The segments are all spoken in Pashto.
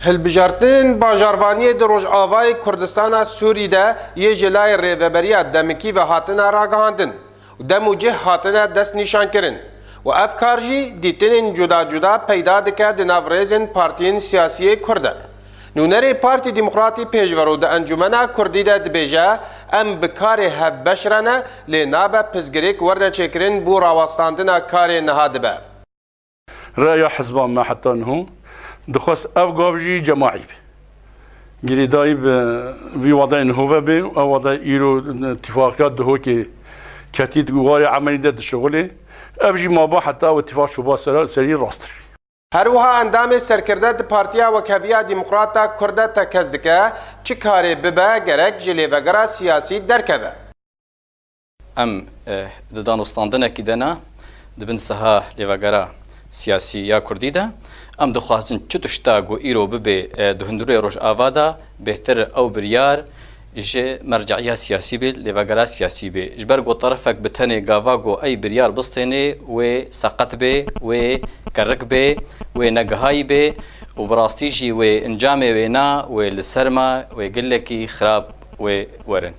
هلبجارتن باجاروانی در روجاوای کردستان سوری ده یه جلای ریوبریا دمکی و هاتنا راگهاندن و دمو جه هاتنا دست نشان کرن و افکار جی دیتنین جدا جدا پیدا دکه دنافریزن پارتین سیاسی کرده. نونری پارتی دموکراتی پیشورو ده انجمنا کردی ده دبیجه ام بکار هب بشرانه لنابه پزگریک ورده چکرین بو راوستاندنا کار نهاده به. رأي حزبان ما حتى انه دخست افغابجي جماعي جري دايب في وضع هو به او وضع ايرو اتفاقات ده كي كتيت غاري عملي ده الشغل افجي ما با حتى اتفاق شبا سري راستر هروها اندام سرکرده پارتیا وکویا دموکراتا کرده تکزدکه چی کاری ببه گرک جلیوگرا سیاسی درکبه ام دانستاندنه کی دنا دبن سها لیوگرا سیاسی یا کردی ده ام دخواستن چه تشتا گو ایرو ببه دهندروی روش آوادا بهتر او بریار جه مرجعیه سیاسی به لیوگرا سیاسی به جبر گو طرفک بتنه گاوا گو ای بریار بستنه و سقط به و کرک به و نگهایی به و براستیجی و انجام و نا و لسرما و گلکی خراب و ورن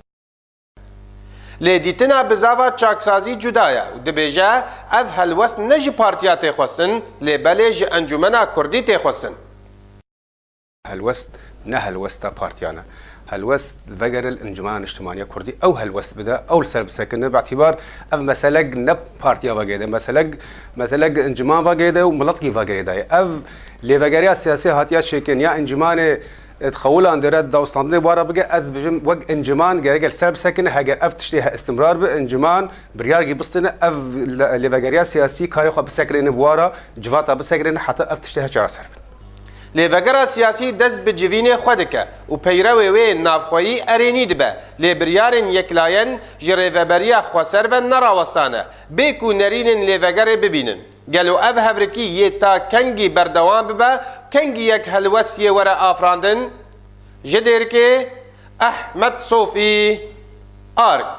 لیدیتنا بزاوا چاکسازی جدایه و دبیجه اف هلوست نجی پارتیا تخواستن لیبالی جی انجمنا کردی تخواستن هلوست نه هلوستا پارتیانا هلوست فجر الانجماع الاجتماعية كردي او هلوست بدا او السلب ساكنه باعتبار اف مسلق نب بارتيا فاجيده مسلق انجماع فاجيده وملطقي فاجيده اف لفجريا السياسيه هاتيا شيكن يا انجمان تخول اندرت داوستاندني بارا بقى اذ بجم وق انجمان جرجل سلب ساكنه هاجر اف تشتيها استمرار بانجمان بريار بسطنا اف لفجريا سياسي كاري خو بسكرين بوارا جواتا بسكرين حتى اف تشتيها جرا سرب لیوگرا سیاسی دست به جوین خودکه و پیروی و نافخویی ارینی دبه لیبریارن یکلاین جریوبریا خواسر و نراوستانه بیکو نرینن لیوگر ببینن گلو اف هفرکی یه تا کنگی بردوان ببه کنگی یک هلوستی ورا آفراندن جدیر که احمد صوفی آرک